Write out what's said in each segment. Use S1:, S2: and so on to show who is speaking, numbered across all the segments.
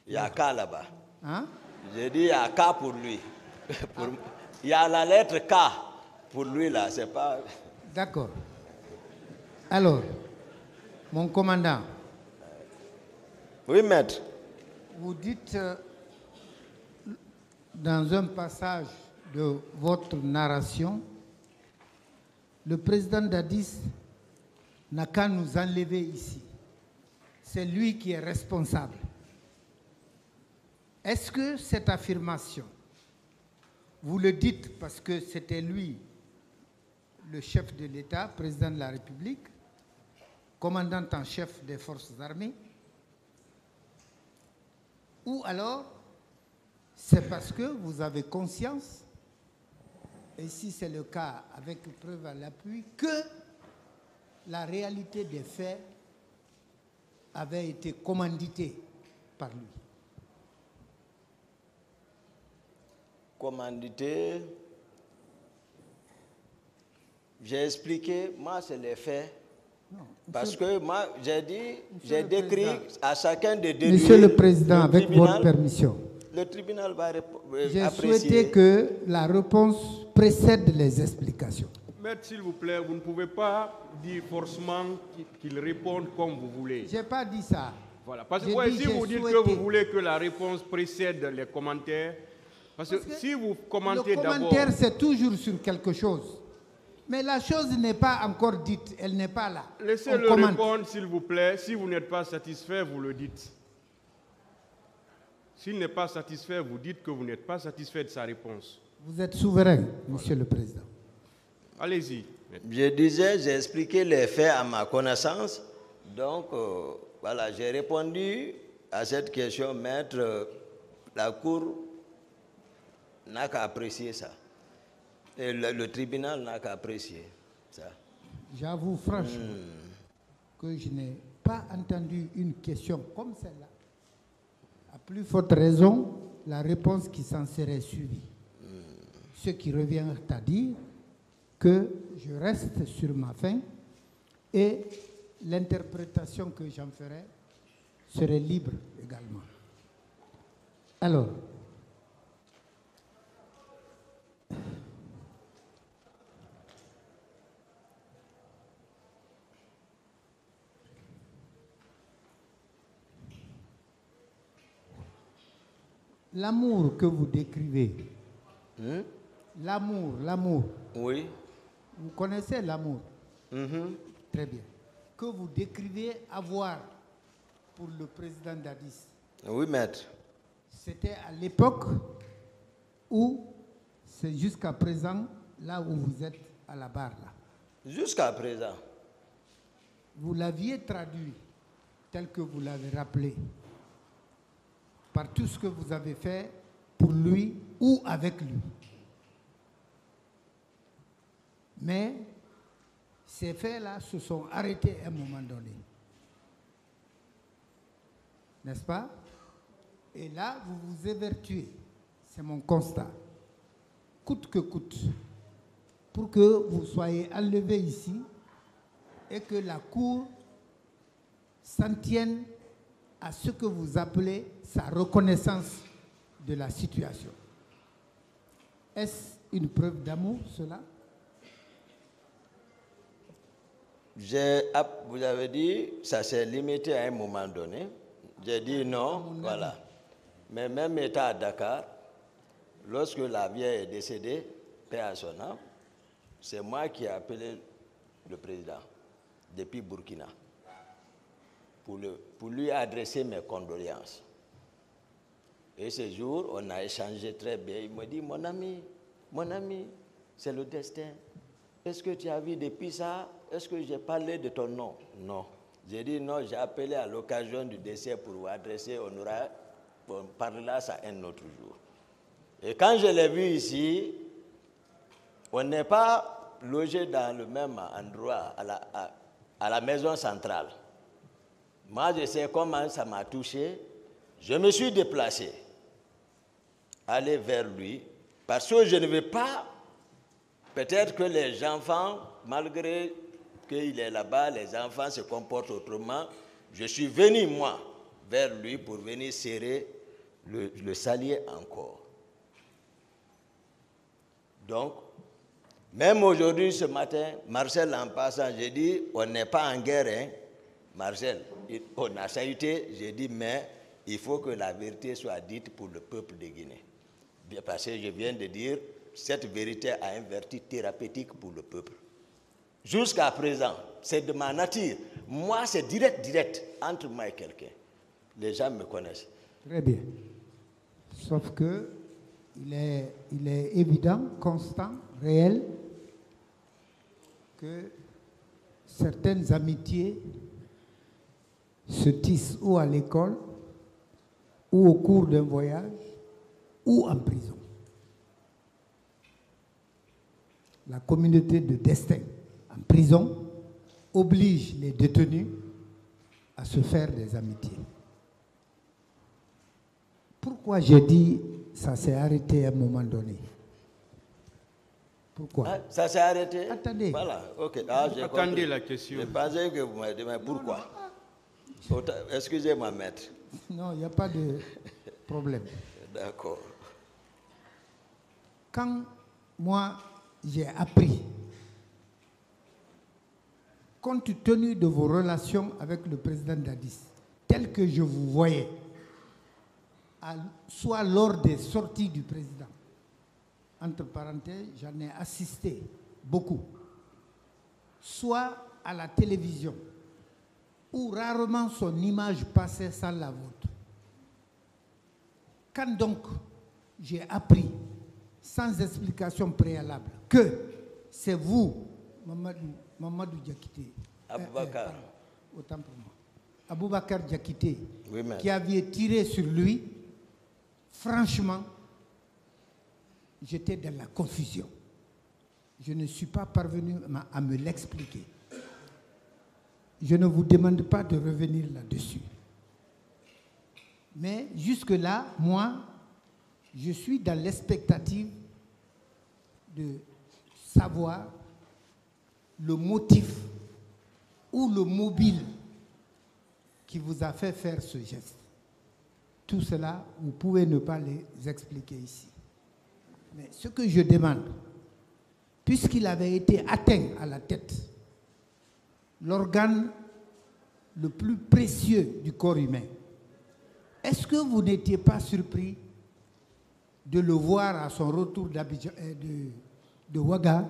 S1: Il y a K là-bas.
S2: Hein?
S1: J'ai dit il y a K pour lui. Il y a la lettre K pour lui là, c'est pas...
S2: D'accord. Alors, mon commandant.
S1: Oui, maître.
S2: Vous dites dans un passage de votre narration, le président Dadis n'a qu'à nous enlever ici. C'est lui qui est responsable. Est-ce que cette affirmation, vous le dites parce que c'était lui, le chef de l'État, président de la République, commandant en chef des forces armées, ou alors c'est parce que vous avez conscience, et si c'est le cas avec preuve à l'appui, que la réalité des faits avait été commanditée par lui?
S1: Commandité, j'ai expliqué, moi c'est les faits. Non, parce que moi j'ai dit, j'ai décrit à chacun de déduire.
S2: Monsieur le Président, avec votre permission.
S1: Le tribunal va apprécier.
S2: J'ai souhaité que la réponse précède les explications.
S3: Maître, s'il vous plaît, vous ne pouvez pas dire forcément qu'il réponde comme vous voulez.
S2: Je n'ai pas dit ça.
S3: Voilà, parce que si vous dites que vous voulez que la réponse précède les commentaires, parce que si vous commentez d'abord...
S2: Le commentaire, c'est toujours sur quelque chose. Mais la chose n'est pas encore dite, elle n'est pas là.
S3: Laissez-le répondre, s'il vous plaît. Si vous n'êtes pas satisfait, vous le dites. S'il n'est pas satisfait, vous dites que vous n'êtes pas satisfait de sa réponse.
S2: Vous êtes souverain, Monsieur le Président.
S3: Allez-y.
S1: Je disais, j'ai expliqué les faits à ma connaissance. Donc, voilà, j'ai répondu à cette question, maître. La Cour n'a qu'à apprécier ça. Et le tribunal n'a qu'à apprécier ça.
S2: J'avoue franchement que je n'ai pas entendu une question comme celle-là. À plus forte raison, la réponse qui s'en serait suivie. Ce qui revient à dire que je reste sur ma faim et l'interprétation que j'en ferai serait libre également. Alors, l'amour que vous décrivez, l'amour.
S1: Oui.
S2: Vous connaissez l'amour? Très bien. Que vous décrivez avoir pour le président Dadis.
S1: Oui, maître.
S2: C'était à l'époque où c'est jusqu'à présent, là où vous êtes à la barre là.
S1: Jusqu'à présent.
S2: Vous l'aviez traduit tel que vous l'avez rappelé, par tout ce que vous avez fait pour lui ou avec lui. Mais ces faits-là se sont arrêtés à un moment donné. N'est-ce pas? Et là, vous vous évertuez, c'est mon constat, coûte que coûte, pour que vous soyez enlevé ici et que la Cour s'en tienne à ce que vous appelez sa reconnaissance de la situation. Est-ce une preuve d'amour, cela?
S1: Vous avez dit, ça s'est limité à un moment donné. J'ai dit non, voilà. Mais même état à Dakar, lorsque la vieille est décédée, paix à son âme, c'est moi qui ai appelé le président depuis Burkina pour lui adresser mes condoléances. Et ce jour, on a échangé très bien. Il m'a dit, mon ami, c'est le destin. Est-ce que tu as vu depuis ça? Est-ce que j'ai parlé de ton nom? Non. J'ai dit non, j'ai appelé à l'occasion du décès pour vous adresser, on parlera ça un autre jour. Et quand je l'ai vu ici, on n'est pas logé dans le même endroit, à la maison centrale. Moi, je sais comment ça m'a touché. Je me suis déplacé, aller vers lui, parce que je ne veux pas, peut-être que les enfants, malgré qu'il est là-bas, les enfants se comportent autrement. Je suis venu, moi, vers lui pour venir serrer le saliez encore. Donc, même aujourd'hui, ce matin, Marcel en passant, j'ai dit, on n'est pas en guerre, hein, Marcel. On a saluté, j'ai dit, mais il faut que la vérité soit dite pour le peuple de Guinée. Bien, parce que je viens de dire, cette vérité a une vertu thérapeutique pour le peuple. Jusqu'à présent, c'est de ma nature. Moi, c'est direct, entre moi et quelqu'un. Les gens me connaissent.
S2: Très bien. Sauf que il est évident, constant, réel, que certaines amitiés se tissent ou à l'école, ou au cours d'un voyage, ou en prison. La communauté de destin en prison oblige les détenus à se faire des amitiés. Pourquoi j'ai dit ça s'est arrêté à un moment donné? Pourquoi?
S1: Ah, ça s'est arrêté?
S2: Attendez.
S1: Voilà, ok. Ah,
S3: Attendez la question.
S1: Je pensais que vous m'avez dit, mais pourquoi? Excusez-moi, maître.
S2: Non, il n'y a pas de problème.
S1: D'accord.
S2: Quand moi, j'ai appris, compte tenu de vos relations avec le président Dadis, tel que je vous voyais, soit lors des sorties du président, entre parenthèses, j'en ai assisté beaucoup, soit à la télévision, où rarement son image passait sans la vôtre. Quand donc j'ai appris, sans explication préalable, que c'est vous, Mamadou Diakité,
S1: Aboubakar.
S2: autant pour moi, Aboubakar Diakité,
S1: Oui,
S2: qui aviez tiré sur lui, franchement, j'étais dans la confusion. Je ne suis pas parvenu à me l'expliquer. Je ne vous demande pas de revenir là-dessus. Mais jusque-là, moi, je suis dans l'expectative de savoir le motif ou le mobile qui vous a fait faire ce geste. Tout cela, vous pouvez ne pas les expliquer ici. Mais ce que je demande, puisqu'il avait été atteint à la tête, l'organe le plus précieux du corps humain, est-ce que vous n'étiez pas surpris de le voir à son retour de Ouaga,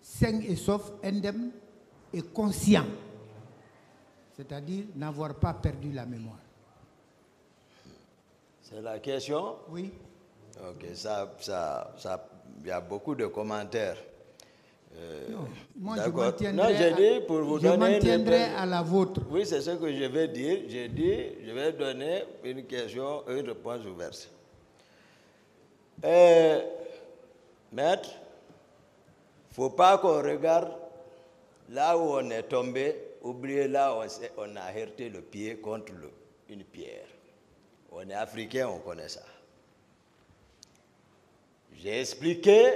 S2: sain et sauf, indemne et conscient, c'est-à-dire n'avoir pas perdu la mémoire?
S1: C'est la question?
S2: Oui.
S1: Ok, il y a beaucoup de commentaires.
S2: Non, moi je
S1: m'en
S2: à la vôtre.
S1: Oui, c'est ce que je vais dire. J'ai dit, je vais donner une question, une réponse ouverte. Maître, il ne faut pas qu'on regarde là où on est tombé, oublier là où on a heurté le pied contre une pierre. On est africain, on connaît ça. J'ai expliqué.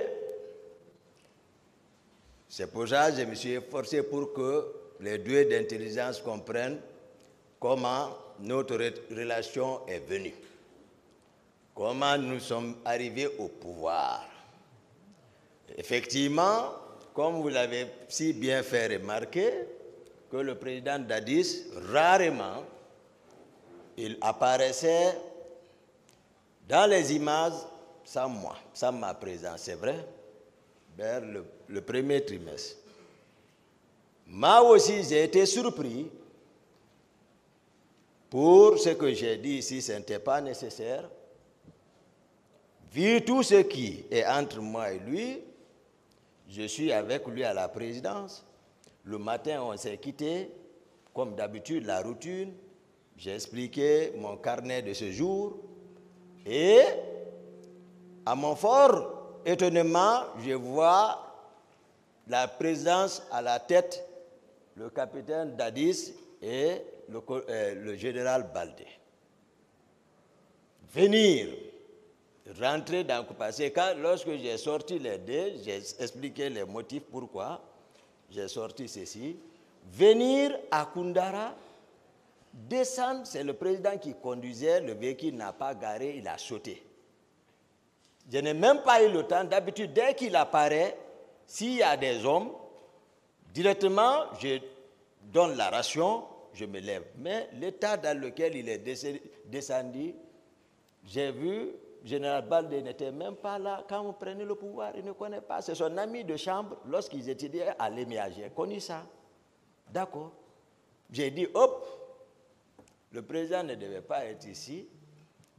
S1: C'est pour ça que je me suis efforcé pour que les deux d'intelligence comprennent comment notre relation est venue, comment nous sommes arrivés au pouvoir. Effectivement, comme vous l'avez si bien fait remarquer, que le président Dadis, rarement, il apparaissait dans les images sans moi, sans ma présence, c'est vrai, vers le premier trimestre. Moi aussi, j'ai été surpris pour ce que j'ai dit ici, ce n'était pas nécessaire. Vu tout ce qui est entre moi et lui, je suis avec lui à la présidence. Le matin, on s'est quitté, comme d'habitude, la routine. J'ai expliqué mon carnet de ce jour. Et, à mon fort étonnement, je vois la présidence à la tête, le capitaine Dadis et le général Baldé. Venir, rentrer dans le passé. Lorsque j'ai sorti les dés, j'ai expliqué les motifs pourquoi j'ai sorti ceci. Venir à Koundara Descendre, c'est le président qui conduisait, le véhicule n'a pas garé, il a sauté. Je n'ai même pas eu le temps. D'habitude, dès qu'il apparaît, s'il y a des hommes, directement, je donne la ration, je me lève. Mais l'état dans lequel il est descendu, j'ai vu, Général Baldé n'était même pas là quand on prenait le pouvoir, il ne connaît pas. C'est son ami de chambre, lorsqu'ils étudiaient à l'EMIA, j'ai connu ça. D'accord. J'ai dit, hop, le président ne devait pas être ici.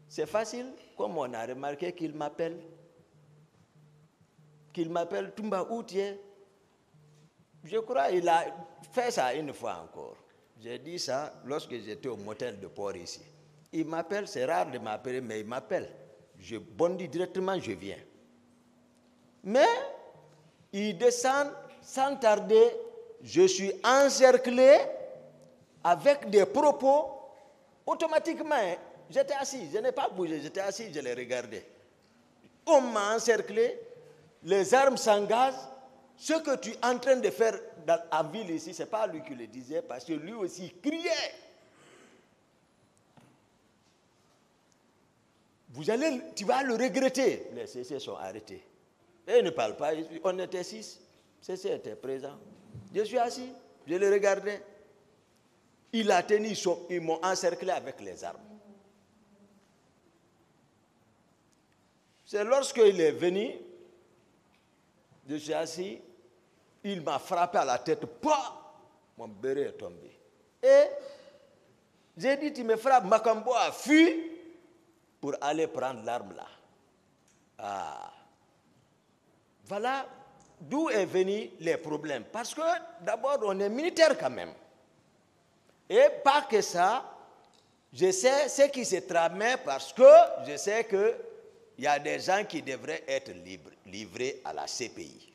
S1: C'est facile, comme on a remarqué qu'il m'appelle. Qu'il m'appelle Toumba Outier. Je crois qu'il a fait ça une fois encore. J'ai dit ça lorsque j'étais au motel de port ici. Il m'appelle, c'est rare de m'appeler, mais il m'appelle. Je bondis directement, je viens. Mais il descend sans tarder, je suis encerclé avec des propos automatiquement. J'étais assis, je n'ai pas bougé, j'étais assis, je les regardais. On m'a encerclé, les armes s'engagent. Ce que tu es en train de faire en ville ici, ce n'est pas lui qui le disait, parce que lui aussi criait. Tu vas le regretter. Les CC sont arrêtés. Et ils ne parlent pas, on était 6. CC était présent. Je suis assis, je le regardais. Il a tenu, ils m'ont encerclé avec les armes. C'est lorsqu'il est venu, je suis assis, il m'a frappé à la tête, mon béret est tombé. Et j'ai dit, tu me frappes, Makambo a fui pour aller prendre l'arme là. Ah. Voilà d'où est venu les problèmes. Parce que d'abord, on est militaire quand même. Et pas que ça, je sais ce qui se tramait parce que je sais qu'il y a des gens qui devraient être livrés à la CPI.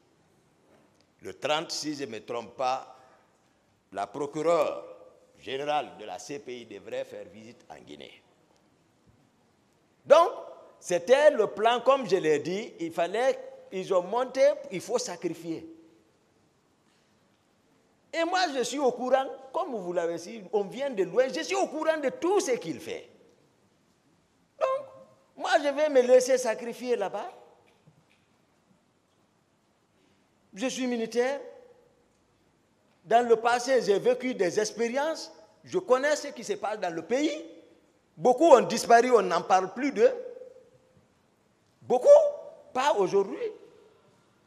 S1: Le 30, si je ne me trompe pas, la procureure générale de la CPI devrait faire visite en Guinée. Donc, c'était le plan, comme je l'ai dit, ils ont monté, il faut sacrifier. Et moi, je suis au courant, comme vous l'avez dit, on vient de loin, je suis au courant de tout ce qu'il fait. Donc, moi, je vais me laisser sacrifier là-bas. Je suis militaire. Dans le passé, j'ai vécu des expériences. Je connais ce qui se passe dans le pays. Beaucoup ont disparu, on n'en parle plus d'eux. Beaucoup, pas aujourd'hui.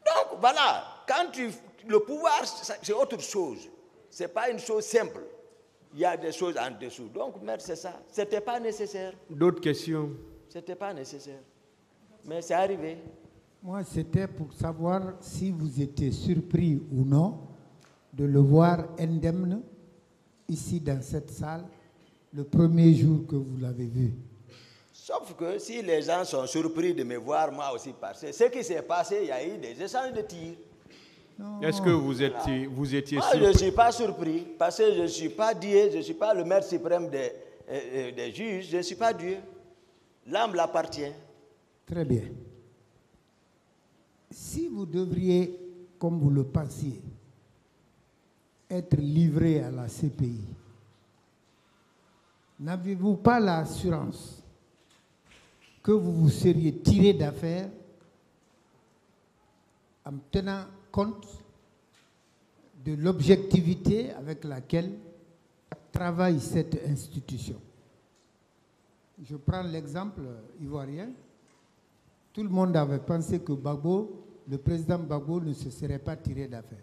S1: Donc, voilà, le pouvoir, c'est autre chose. Ce n'est pas une chose simple. Il y a des choses en dessous. Donc, maître, c'est ça. Ce n'était pas nécessaire.
S3: D'autres questions?
S1: Ce n'était pas nécessaire. Mais c'est arrivé.
S2: Moi, c'était pour savoir si vous étiez surpris ou non de le voir indemne ici dans cette salle le premier jour que vous l'avez vu. Sauf
S1: que si les gens sont surpris de me voir, moi aussi passer, ce qui s'est passé, il y a eu des échanges de tirs.
S3: Est-ce que vous étiez
S1: moi,
S3: surpris?
S1: Je ne suis pas surpris, parce que je ne suis pas Dieu, je ne suis pas le maître suprême des juges, je ne suis pas Dieu. L'âme l'appartient.
S2: Très bien. Si vous devriez, comme vous le pensiez, être livré à la CPI, n'avez-vous pas l'assurance que vous vous seriez tiré d'affaire en tenant compte de l'objectivité avec laquelle travaille cette institution? Je prends l'exemple ivoirien. Tout le monde avait pensé que Gbagbo, le président Gbagbo, ne se serait pas tiré d'affaire.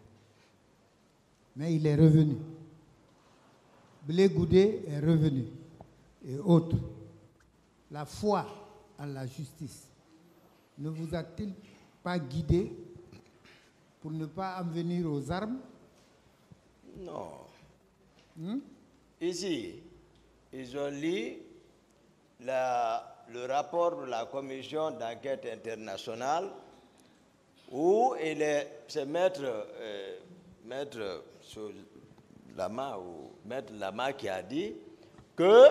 S2: Mais il est revenu. Blé Goudé est revenu. Et autres. La foi en la justice ne vous a-t-il pas guidé pour ne pas en venir aux armes?
S1: Non. Ici, ils ont lu le rapport de la commission d'enquête internationale où c'est maître Lama qui a dit que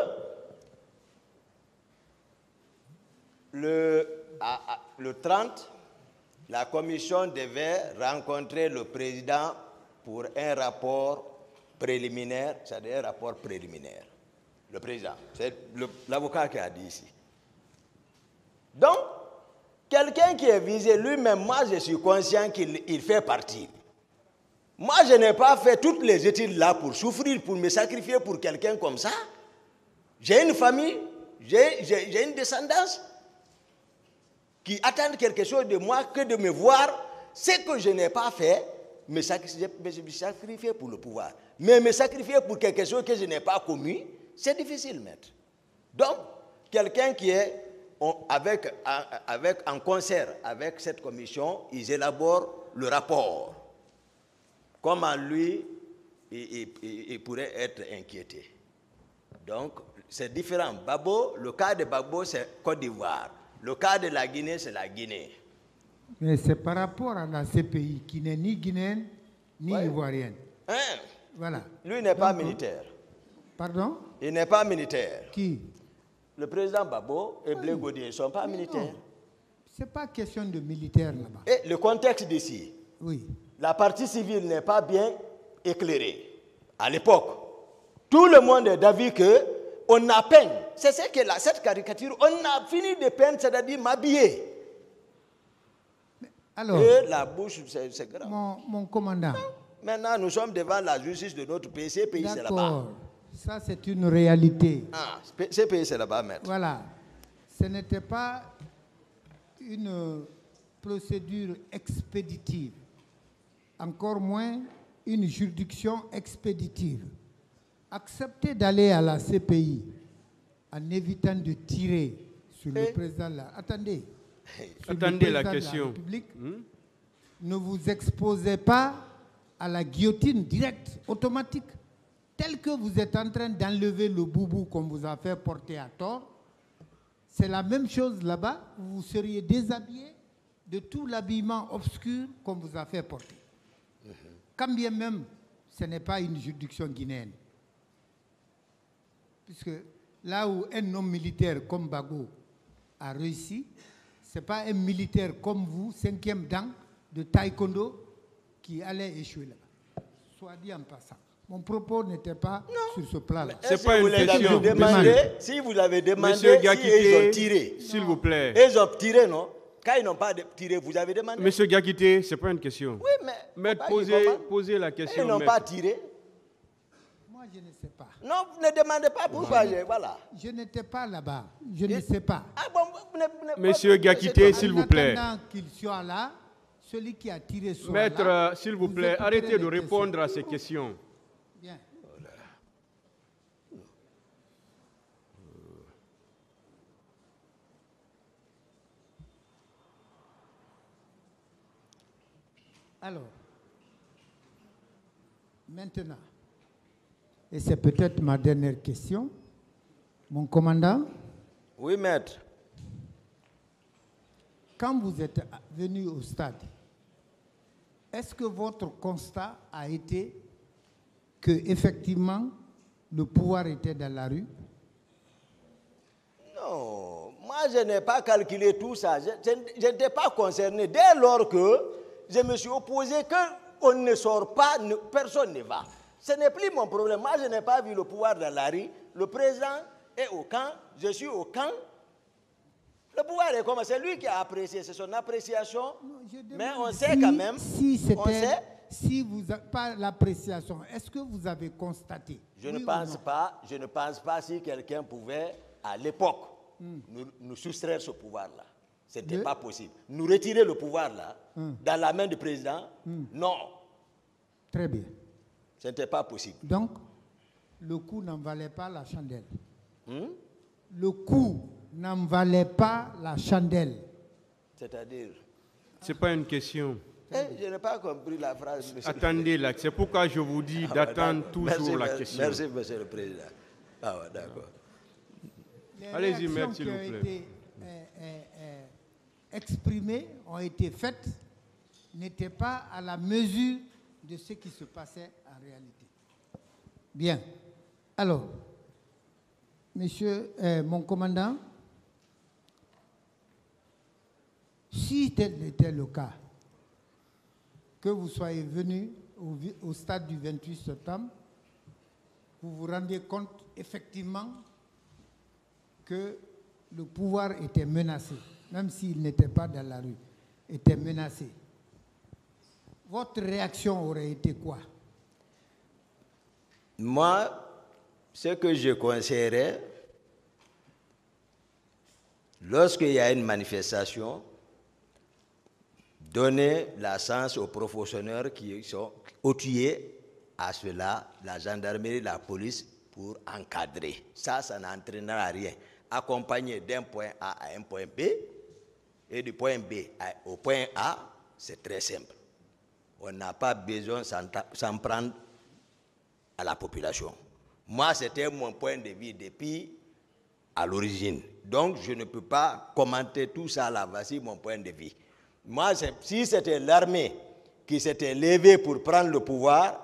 S1: le 30, la commission devait rencontrer le président pour un rapport préliminaire, c'est-à-dire un rapport préliminaire. Le président. C'est l'avocat qui a dit ici. Donc, quelqu'un qui est visé, lui-même, moi je suis conscient qu'il fait partie. Moi, je n'ai pas fait toutes les études là pour souffrir, pour me sacrifier pour quelqu'un comme ça. J'ai une famille, j'ai une descendance qui attendent quelque chose de moi que de me voir. Ce que je n'ai pas fait, me sacrifier pour le pouvoir. Mais me sacrifier pour quelque chose que je n'ai pas commis, c'est difficile, maître. Donc, quelqu'un qui est en concert avec cette commission, ils élaborent le rapport. Comment lui, il pourrait être inquiété. Donc, c'est différent. Le cas de Gbagbo, c'est Côte d'Ivoire. Le cas de la Guinée, c'est la Guinée.
S2: Mais c'est par rapport à la CPI qui n'est ni guinéenne ni ivoirienne.
S1: Hein?
S2: Voilà.
S1: Lui n'est pas militaire.
S2: Pardon?
S1: Il n'est pas militaire.
S2: Qui?
S1: Le président Gbagbo et Blé Godié ne sont pas militaires.
S2: Ce n'est pas question de militaire là-bas.
S1: Et le contexte d'ici,
S2: oui.
S1: La partie civile n'est pas bien éclairée. À l'époque, tout le monde est d'avis qu'on a peint. C'est ce que cette caricature, on a fini de peindre, c'est-à-dire m'habiller.
S2: Alors,
S1: et la bouche, c'est grave.
S2: Mon commandant.
S1: Maintenant, nous sommes devant la justice de notre pays. Ce pays, c'est là-bas.
S2: D'accord. Ça, c'est une réalité.
S1: Ah, ce pays, c'est là-bas, maître.
S2: Voilà. Ce n'était pas une procédure expéditive. Encore moins une juridiction expéditive. Accepter d'aller à la CPI en évitant de tirer sur le président de la... Attendez.
S3: Attendez la question.
S2: De la République, ne vous exposez pas à la guillotine directe, automatique, telle que vous êtes en train d'enlever le boubou qu'on vous a fait porter à tort. C'est la même chose là-bas. Vous seriez déshabillé de tout l'habillement obscur qu'on vous a fait porter. Quand bien même, ce n'est pas une juridiction guinéenne. Puisque là où un homme militaire comme Gbagbo a réussi, ce n'est pas un militaire comme vous, 5e dan de taekwondo, qui allait échouer là-bas. Soit dit en passant. Mon propos n'était pas sur ce plan-là.
S3: C'est pas une question.
S1: Si vous l'avez demandé,
S3: Monsieur
S1: si
S3: Gakité,
S1: ils ont tiré.
S3: S'il vous plaît.
S1: Ils ont tiré, non? Quand ils n'ont pas tiré, vous avez demandé.
S3: Monsieur Gakité, ce n'est pas une question.
S1: Oui, mais...
S3: Maître, posez la question.
S1: Ils n'ont pas tiré.
S2: Moi, je ne sais pas.
S1: Non, ne demandez pas pourquoi. Voilà.
S2: Je n'étais pas là-bas. Je ne sais pas.
S1: Ah bon,
S3: Monsieur Gakité, s'il vous plaît.
S2: En attendant qu'il soit là, celui qui a tiré soit
S3: Maître,
S2: là.
S3: s'il vous plaît, arrêtez de répondre à ces questions.
S2: Bien. Alors, maintenant, et c'est peut-être ma dernière question, mon commandant.
S1: Oui, maître.
S2: Quand vous êtes venu au stade, est-ce que votre constat a été que effectivement le pouvoir était dans la rue?
S1: Non, moi je n'ai pas calculé tout ça. Je n'étais pas concerné. Dès lors que je me suis opposé qu'on ne sort pas, personne ne va. Ce n'est plus mon problème. Moi je n'ai pas vu le pouvoir dans la rue. Le président est au camp, je suis au camp. Le pouvoir est comme c'est lui qui a apprécié, c'est son appréciation. Non, mais on sait quand même.
S2: Si vous n'avez pas l'appréciation, est-ce que vous avez constaté?
S1: Je ne pense pas si quelqu'un pouvait, à l'époque, nous soustraire ce pouvoir-là. Ce n'était pas possible. Nous retirer le pouvoir-là, dans la main du président, non.
S2: Très bien.
S1: Ce n'était pas possible.
S2: Donc, le coup n'en valait pas la chandelle. Le coup n'en valait pas la chandelle.
S1: C'est-à-dire?
S3: Ce n'est pas une question.
S1: Je n'ai pas compris la phrase.
S3: Attendez là, c'est pourquoi je vous dis d'attendre toujours la question.
S1: Merci, monsieur le président. Ah ouais, d'accord.
S3: Allez-y, maître, s'il vous plaît.
S2: Les réactions qui ont été exprimées, ont été faites, n'étaient pas à la mesure de ce qui se passait en réalité. Bien. Alors, monsieur, mon commandant, si tel était le cas, que vous soyez venu au stade du 28 septembre, vous vous rendiez compte effectivement que le pouvoir était menacé, même s'il n'était pas dans la rue, était menacé. Votre réaction aurait été quoi?
S1: Moi, ce que je conseillerais, lorsqu'il y a une manifestation, donner la chance aux professionnels qui sont outillés à cela, la gendarmerie, la police, pour encadrer. Ça n'entraînera à rien. Accompagner d'un point A à un point B, et du point B au point A, c'est très simple. On n'a pas besoin de s'en prendre à la population. Moi, c'était mon point de vue depuis à l'origine. Donc, je ne peux pas commenter tout ça là. Voici mon point de vue. Moi, si c'était l'armée qui s'était levée pour prendre le pouvoir,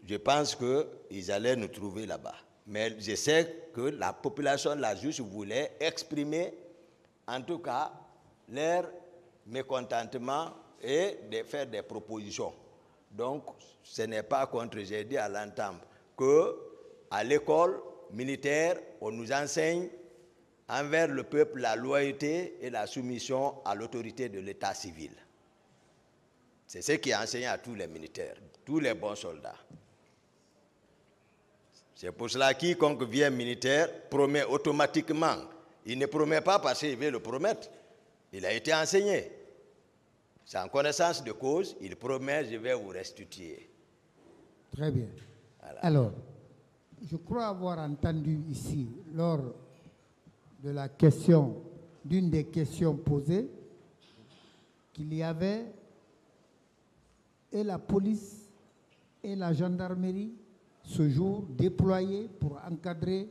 S1: je pense qu'ils allaient nous trouver là-bas. Mais je sais que la population là juste voulait exprimer, en tout cas, leur mécontentement et de faire des propositions. Donc, ce n'est pas contre, j'ai dit à l'entame, qu'à l'école militaire, on nous enseigne envers le peuple la loyauté et la soumission à l'autorité de l'état civil. C'est ce qui est enseigné à tous les militaires, tous les bons soldats. C'est pour cela que quiconque vient militaire promet automatiquement. Il ne promet pas parce qu'il veut le promettre. Il a été enseigné. C'est en connaissance de cause, il promet, je vais vous restituer.
S2: Très bien. Voilà. Alors, je crois avoir entendu ici, lors de la question, d'une des questions posées, qu'il y avait et la police et la gendarmerie ce jour déployés pour encadrer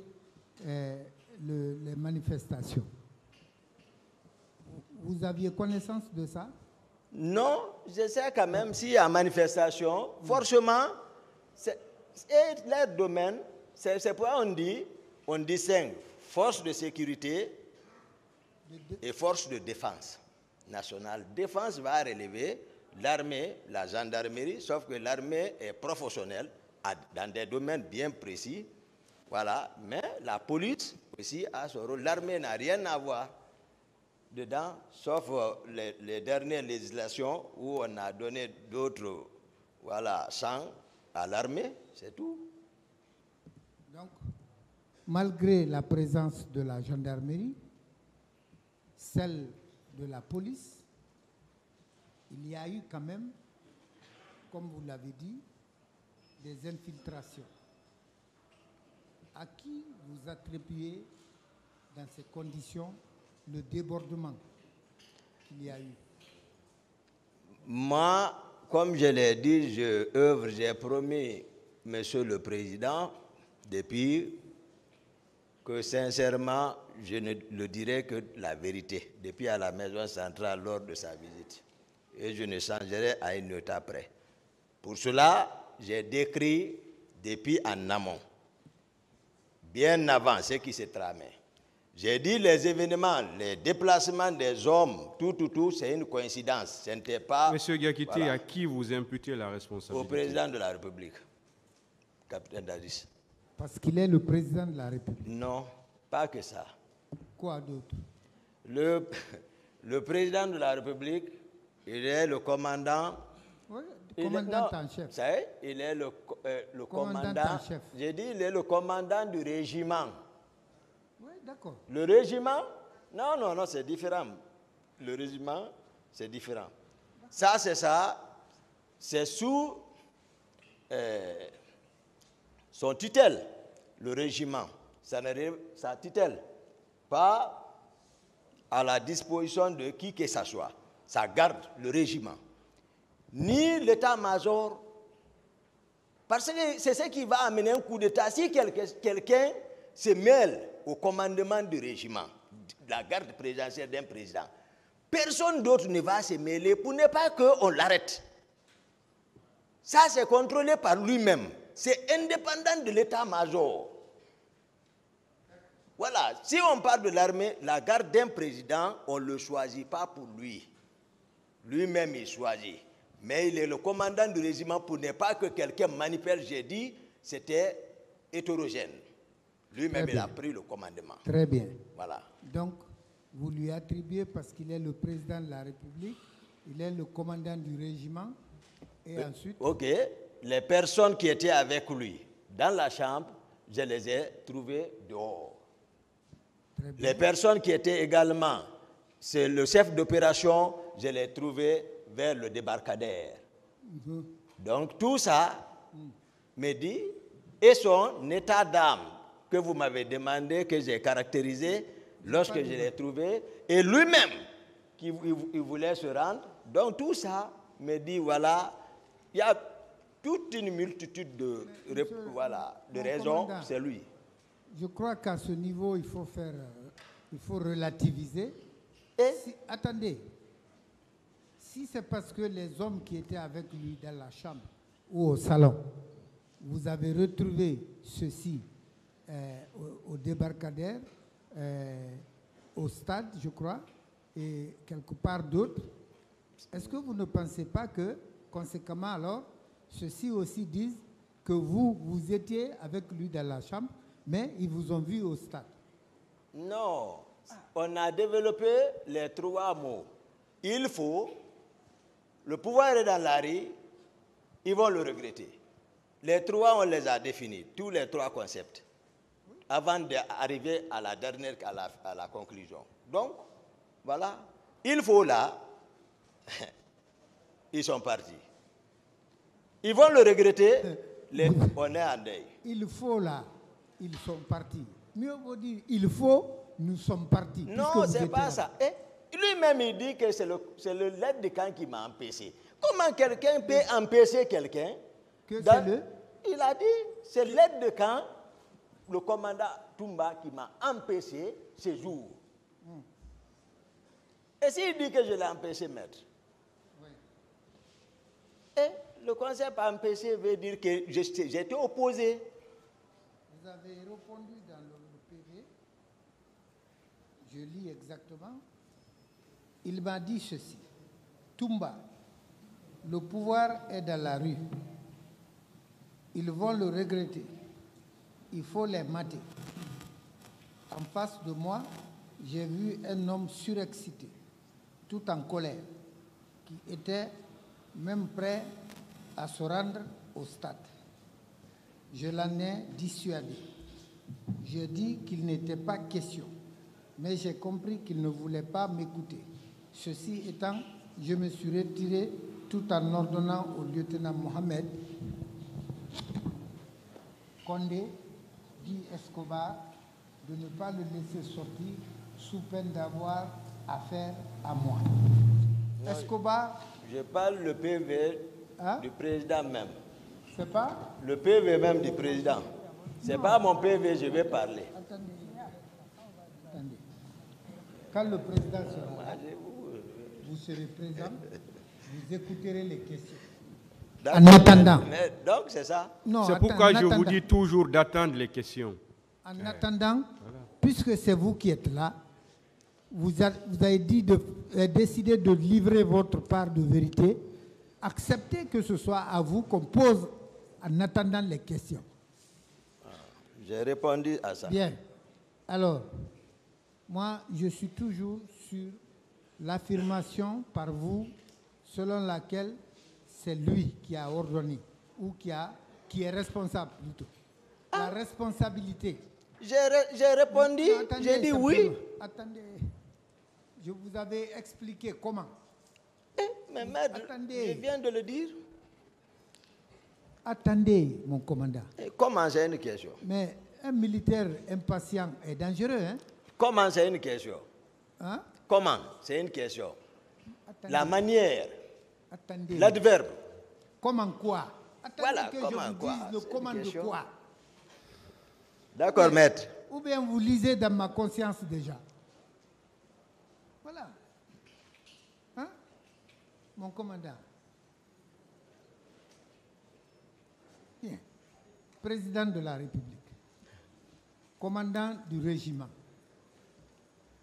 S2: les manifestations. Vous aviez connaissance de ça?
S1: Non, je sais quand même s'il y a manifestation, forcément, leur domaine, c'est pourquoi on distingue force de sécurité et force de défense nationale. Défense va relever l'armée, la gendarmerie, sauf que l'armée est professionnelle dans des domaines bien précis. Voilà, mais la police aussi a son rôle. L'armée n'a rien à voir dedans, sauf les dernières législations où on a donné d'autres champs à l'armée, c'est tout.
S2: Donc, malgré la présence de la gendarmerie, celle de la police, il y a eu quand même, comme vous l'avez dit, des infiltrations. À qui vous attribuez dans ces conditions le débordement qu'il y a eu?
S1: Moi, comme je l'ai dit, j'ai promis, Monsieur le Président, depuis que sincèrement, je ne le dirai que la vérité, depuis à la maison centrale lors de sa visite. Et je ne changerai à une note après. Pour cela, j'ai décrit depuis en amont, bien avant ce qui s'est tramé. J'ai dit les événements, les déplacements des hommes, tout, c'est une coïncidence. Ce n'était pas...
S3: Monsieur Diakité, à qui vous imputez la responsabilité?
S1: Au président de la République, capitaine Dadis.
S2: Parce qu'il est le président de la République.
S1: Non, pas que ça.
S2: Quoi d'autre?
S1: Le président de la République, il est le commandant...
S2: Oui, le commandant en chef.
S1: Ça y est, il est le commandant
S2: en chef.
S1: J'ai dit, il est le commandant du régiment.
S2: Oui, d'accord.
S1: Le régiment, non, c'est différent. Le régiment, c'est différent. Ça, c'est sous son tutelle, le régiment. Ça tutelle, pas à la disposition de qui que ce soit. Ça garde le régiment. Ni l'état-major, parce que c'est ce qui va amener un coup d'état. Si quelqu'un se mêle au commandement du régiment, la garde présidentielle d'un président, personne d'autre ne va se mêler pour ne pas qu'on l'arrête. Ça, c'est contrôlé par lui-même. C'est indépendant de l'état-major. Voilà, si on parle de l'armée, la garde d'un président, on ne le choisit pas pour lui. Lui-même, il choisit. Mais il est le commandant du régiment pour ne pas que quelqu'un manipule. J'ai dit, c'était hétérogène. Lui-même, il a pris le commandement.
S2: Très bien.
S1: Voilà.
S2: Donc, vous lui attribuez, parce qu'il est le président de la République, il est le commandant du régiment, et ensuite...
S1: Ok. Les personnes qui étaient avec lui dans la chambre, je les ai trouvées dehors.
S2: Très bien.
S1: Les personnes qui étaient également, c'est le chef d'opération, je l'ai trouvé vers le débarcadère. Donc tout ça me dit, et son état d'âme que vous m'avez demandé, que j'ai caractérisé lorsque je l'ai trouvé, et lui-même qui il voulait se rendre. Donc tout ça me dit, voilà, il y a toute une multitude de raisons, c'est lui.
S2: Je crois qu'à ce niveau, il faut relativiser. Attendez, si c'est parce que les hommes qui étaient avec lui dans la chambre ou au salon, vous avez retrouvé ceci au débarcadère, au stade, je crois, et quelque part d'autre, est-ce que vous ne pensez pas que, conséquemment alors, ceux-ci aussi disent que vous étiez avec lui dans la chambre, mais ils vous ont vu au stade?
S1: Non, on a développé les 3 mots. Il faut, le pouvoir est dans la rue, ils vont le regretter. Les 3, on les a définis, tous les 3 concepts, avant d'arriver à la dernière, à la conclusion. Donc, voilà, il faut là, ils sont partis. Ils vont le regretter, on est en deuil.
S2: Il faut là, ils sont partis. Mieux vaut dire, il faut, nous sommes partis.
S1: Non, ce n'est pas ça. Lui-même, il dit que c'est le l'aide de camp qui m'a empêché. Comment quelqu'un peut empêcher quelqu'un? Il a dit, c'est l'aide de camp, le commandant Toumba, qui m'a empêché ce jour. Et s'il dit que je l'ai empêché, maître? Oui. Et le concept empêché veut dire que j'étais opposé.
S2: Vous avez répondu dans le PV, je lis exactement. Il m'a dit ceci: Toumba, le pouvoir est dans la rue. Ils vont le regretter. Il faut les mater. En face de moi, j'ai vu un homme surexcité, tout en colère, qui était même prêt à se rendre au stade. Je l'en ai dissuadé. J'ai dit qu'il n'était pas question, mais j'ai compris qu'il ne voulait pas m'écouter. Ceci étant, je me suis retiré tout en ordonnant au lieutenant Mohamed Condé, dit Escobar, de ne pas le laisser sortir sous peine d'avoir affaire à moi. Non, Escobar...
S1: Je parle le PV du président même.
S2: C'est pas?
S1: Le PV même du président. C'est pas mon PV, je vais parler.
S2: Attendez. Quand le président sera là, vous serez présent, vous écouterez les questions. En attendant.
S1: Donc c'est ça.
S3: C'est pourquoi je vous dis toujours d'attendre les questions.
S2: En attendant, puisque c'est vous qui êtes là, vous avez décidé de livrer votre part de vérité. Acceptez que ce soit à vous qu'on pose en attendant les questions.
S1: J'ai répondu à ça.
S2: Bien. Alors, moi, je suis toujours sur l'affirmation par vous selon laquelle c'est lui qui a ordonné ou qui est responsable plutôt. La responsabilité.
S1: J'ai répondu, j'ai dit oui.
S2: Attendez, je vous avais expliqué comment.
S1: Mais maître, je viens de le dire.
S2: Attendez, mon commandant.
S1: Comment c'est une question?
S2: Mais un militaire impatient est dangereux, hein?
S1: Comment c'est une question?
S2: Hein?
S1: Comment c'est une question?
S2: Attendez.
S1: La manière,
S2: attendez.
S1: L'adverbe.
S2: Comment quoi? Attendez
S1: voilà,
S2: que
S1: comment
S2: je vous
S1: quoi?
S2: dise le comment de quoi.
S1: D'accord, maître.
S2: Ou bien vous lisez dans ma conscience déjà. Voilà. Hein? Mon commandant. Bien. Président de la République. Commandant du régiment.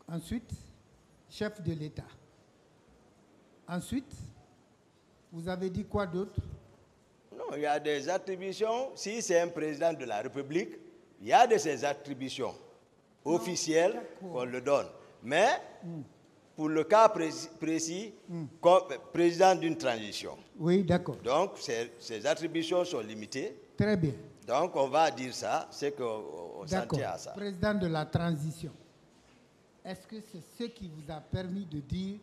S2: Ensuite, chef de l'État. Ensuite, vous avez dit quoi d'autre?
S1: Non, il y a des attributions. Si c'est un président de la République, Il y a de ces attributions officielles qu'on le donne. Mais pour le cas précis, comme président d'une transition.
S2: Oui, d'accord.
S1: Donc, ces attributions sont limitées.
S2: Très bien.
S1: Donc, on va dire ça, c'est qu'on s'en tient à ça.
S2: Président de la transition, est-ce que c'est ce qui vous a permis de dire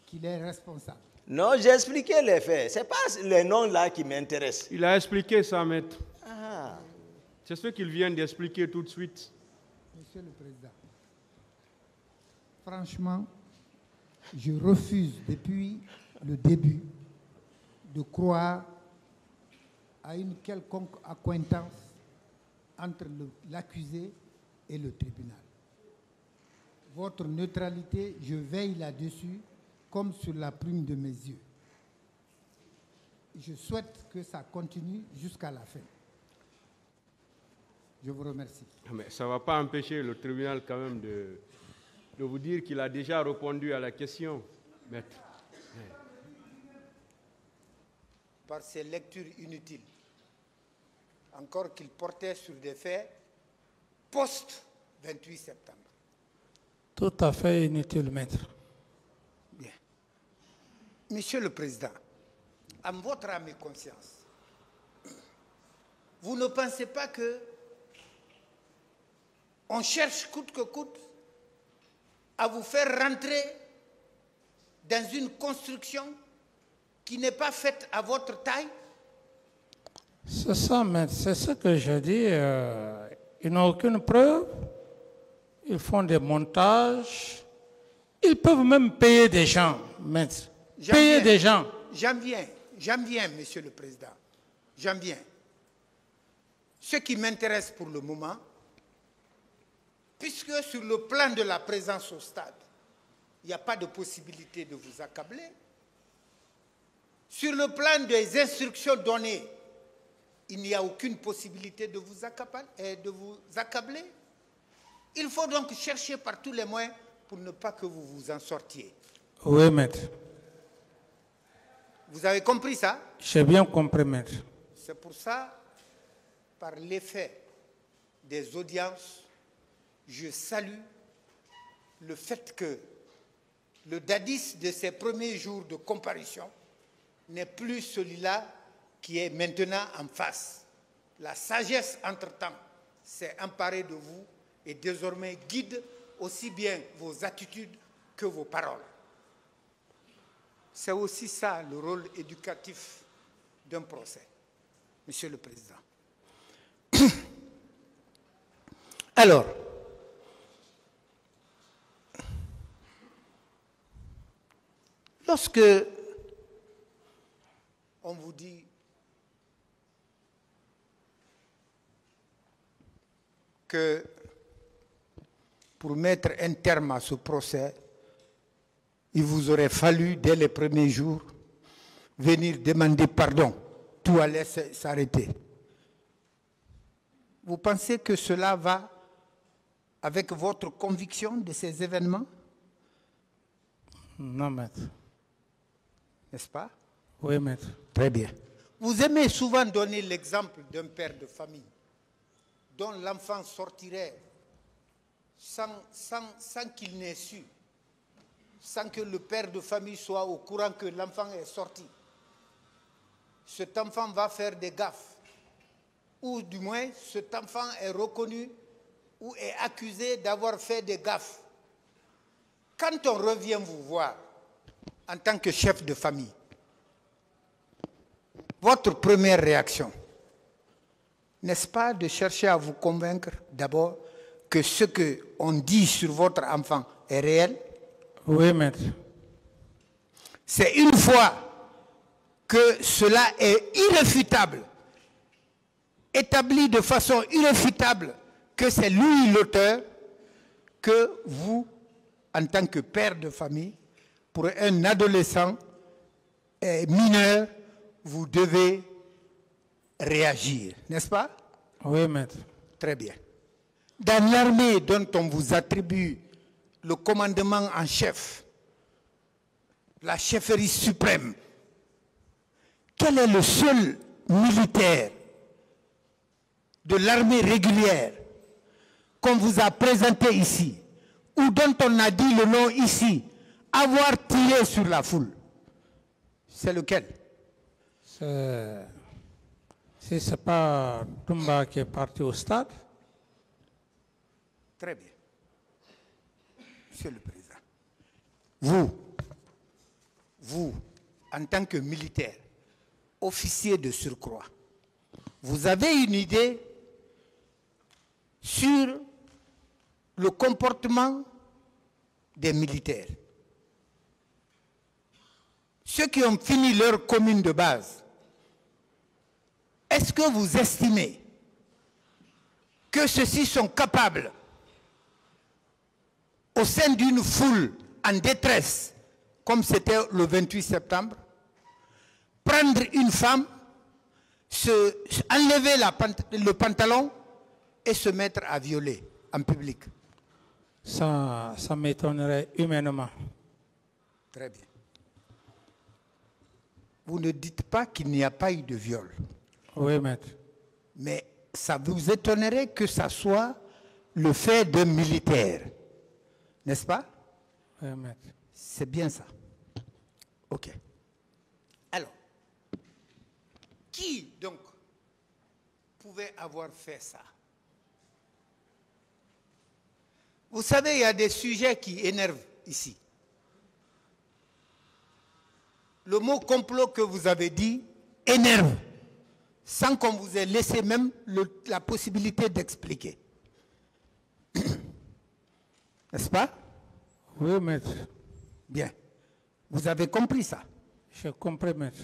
S2: qu'il est responsable?
S1: Non, j'ai expliqué les faits. Ce n'est pas les noms là qui m'intéressent.
S3: Il a expliqué ça, maître.
S1: Ah.
S3: C'est ce qu'il vient d'expliquer tout de suite.
S2: Monsieur le Président, franchement, je refuse depuis le début de croire à une quelconque accointance entre l'accusé et le tribunal. Votre neutralité, je veille là-dessus comme sur la plume de mes yeux. Je souhaite que ça continue jusqu'à la fin. Je vous remercie.
S3: Mais ça ne va pas empêcher le tribunal quand même de vous dire qu'il a déjà répondu à la question, maître.
S2: Par ces lectures inutiles, encore qu'il portait sur des faits post-28 septembre.
S4: Tout à fait inutile, maître.
S2: Bien. Monsieur le Président, à votre âme et conscience, vous ne pensez pas que on cherche coûte que coûte à vous faire rentrer dans une construction qui n'est pas faite à votre taille?
S4: C'est ça, maître. C'est ce que je dis. Ils n'ont aucune preuve. Ils font des montages. Ils peuvent même payer des gens, maître. Payer des gens.
S2: J'en viens, Monsieur le Président. J'en viens. Ce qui m'intéresse pour le moment, puisque sur le plan de la présence au stade, il n'y a pas de possibilité de vous accabler. Sur le plan des instructions données, il n'y a aucune possibilité de vous accabler. Il faut donc chercher par tous les moyens pour ne pas que vous vous en sortiez.
S4: Oui, maître.
S2: Vous avez compris ça?
S4: J'ai bien compris, maître.
S2: C'est pour ça, par l'effet des audiences, je salue le fait que le dadis de ces premiers jours de comparution n'est plus celui-là qui est maintenant en face. La sagesse, entre-temps, s'est emparée de vous et désormais guide aussi bien vos attitudes que vos paroles. C'est aussi ça le rôle éducatif d'un procès, Monsieur le Président. Alors, lorsque on vous dit que pour mettre un terme à ce procès, il vous aurait fallu, dès les premiers jours, venir demander pardon. Tout allait s'arrêter. Vous pensez que cela va avec votre conviction de ces événements?
S4: Non, maître.
S2: N'est-ce pas?
S4: Oui, maître.
S2: Très bien. Vous aimez souvent donner l'exemple d'un père de famille dont l'enfant sortirait sans qu'il n'ait su, sans que le père de famille soit au courant que l'enfant est sorti. Cet enfant va faire des gaffes, ou du moins cet enfant est reconnu ou est accusé d'avoir fait des gaffes. Quand on revient vous voir en tant que chef de famille, votre première réaction, n'est-ce pas de chercher à vous convaincre d'abord que ce qu'on dit sur votre enfant est réel?
S4: Oui, maître.
S2: C'est une fois que cela est irréfutable, établi de façon irréfutable que c'est lui l'auteur, que vous, en tant que père de famille, pour un adolescent mineur, vous devez réagir, n'est-ce pas?
S4: Oui, maître.
S2: Très bien. Dans l'armée dont on vous attribue le commandement en chef, la chefferie suprême, quel est le seul militaire de l'armée régulière qu'on vous a présenté ici, ou dont on a dit le nom ici, avoir tiré sur la foule, c'est lequel?
S4: Si ce n'est pas Toumba qui est parti au stade.
S2: Très bien. Monsieur le Président, vous, en tant que militaire, officier de surcroît, vous avez une idée sur le comportement des militaires. Ceux qui ont fini leur commune de base, est-ce que vous estimez que ceux-ci sont capables, au sein d'une foule en détresse, comme c'était le 28 septembre, prendre une femme, enlever le pantalon et se mettre à violer en public?
S4: Ça m'étonnerait humainement.
S2: Très bien. Vous ne dites pas qu'il n'y a pas eu de viol.
S4: Oui, maître.
S2: Mais ça vous étonnerait que ça soit le fait d'un militaire. N'est-ce pas?
S4: Oui, maître.
S2: C'est bien ça. OK. Alors, qui donc pouvait avoir fait ça? Vous savez, il y a des sujets qui énervent ici. Le mot complot que vous avez dit énerve, sans qu'on vous ait laissé même la possibilité d'expliquer. N'est-ce pas?
S4: Oui, maître.
S2: Bien. Vous avez compris ça?
S4: J'ai compris, maître.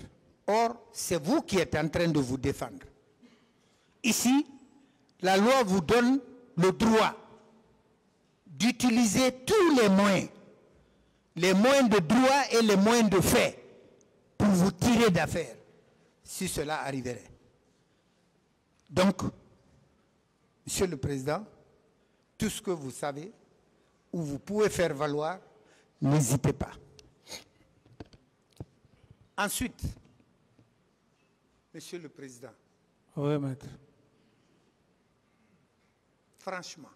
S2: Or, c'est vous qui êtes en train de vous défendre. Ici, la loi vous donne le droit d'utiliser tous les moyens de droit et les moyens de fait, pour vous tirer d'affaire, si cela arriverait. Donc, Monsieur le Président, tout ce que vous savez, ou vous pouvez faire valoir, n'hésitez pas. Ensuite, Monsieur le Président.
S4: Oui, maître.
S2: Franchement,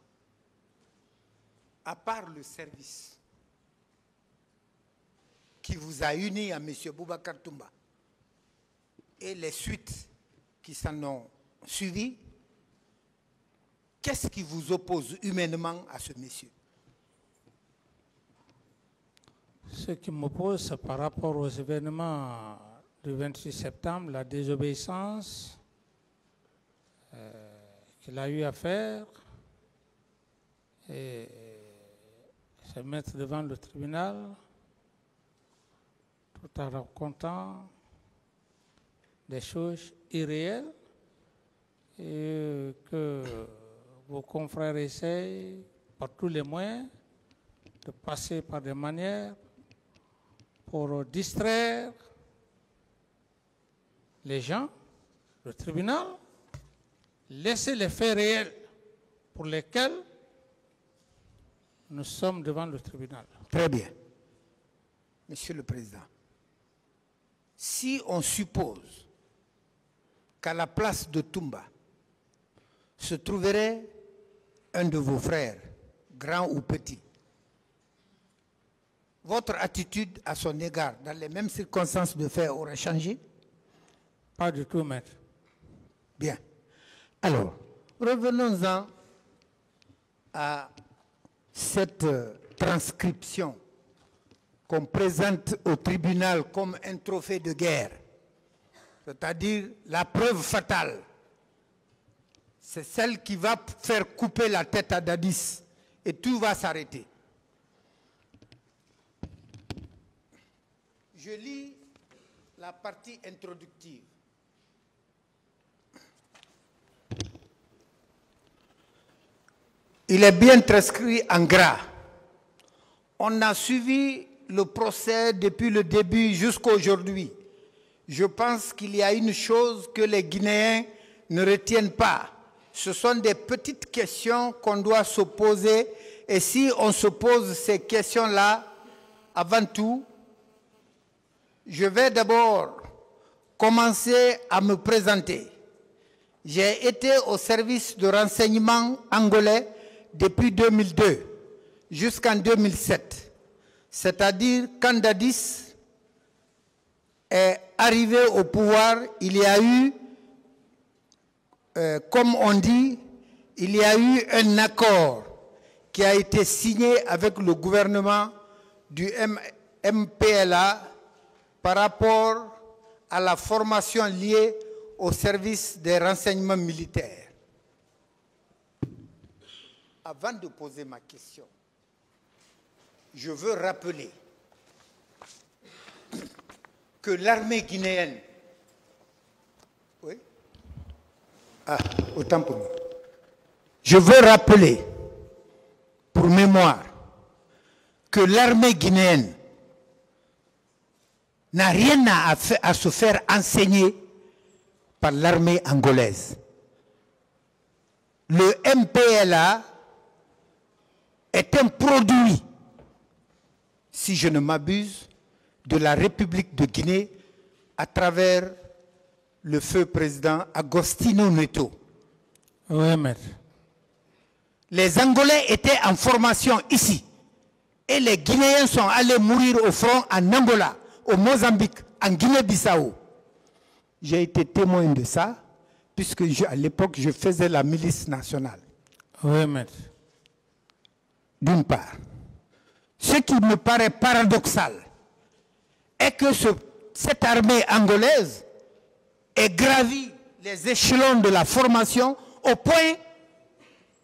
S2: à part le service qui vous a uni à M. Boubacar Toumba et les suites qui s'en ont suivies, qu'est-ce qui vous oppose humainement à ce monsieur?
S4: Ce qui m'oppose, c'est par rapport aux événements du 26 septembre, la désobéissance qu'il a eu à faire et se mettre devant le tribunal tout en racontant des choses irréelles et que vos confrères essayent par tous les moyens de passer par des manières pour distraire les gens, le tribunal, laisser les faits réels pour lesquels nous sommes devant le tribunal.
S2: Très bien. Monsieur le Président, si on suppose qu'à la place de Toumba se trouverait un de vos frères, grand ou petit, votre attitude à son égard, dans les mêmes circonstances de fait, aurait changé?
S4: Pas du tout, maître.
S2: Bien. Alors, revenons-en à cette transcription qu'on présente au tribunal comme un trophée de guerre, c'est-à-dire la preuve fatale. C'est celle qui va faire couper la tête à Dadis et tout va s'arrêter. Je lis la partie introductive. Il est bien transcrit en gras. On a suivi le procès depuis le début jusqu'à aujourd'hui. Je pense qu'il y a une chose que les Guinéens ne retiennent pas. Ce sont des petites questions qu'on doit se poser. Et si on se pose ces questions-là, avant tout, je vais d'abord commencer à me présenter. J'ai été au service de renseignement angolais depuis 2002 jusqu'en 2007, c'est-à-dire quand Dadis est arrivé au pouvoir, il y a eu, comme on dit, il y a eu un accord qui a été signé avec le gouvernement du MPLA par rapport à la formation liée au service des renseignements militaires. Avant de poser ma question, je veux rappeler que l'armée guinéenne... Oui? Ah, autant pour moi. Je veux rappeler, pour mémoire, que l'armée guinéenne n'a rien à se faire enseigner par l'armée angolaise. Le MPLA est un produit, si je ne m'abuse, de la République de Guinée à travers le feu président Agostinho Neto.
S4: Oui, maître.
S2: Les Angolais étaient en formation ici et les Guinéens sont allés mourir au front en Angola, au Mozambique, en Guinée-Bissau. J'ai été témoin de ça puisque à l'époque je faisais la milice nationale.
S4: Oui, maître.
S2: D'une part. Ce qui me paraît paradoxal est que cette armée angolaise ait gravi les échelons de la formation au point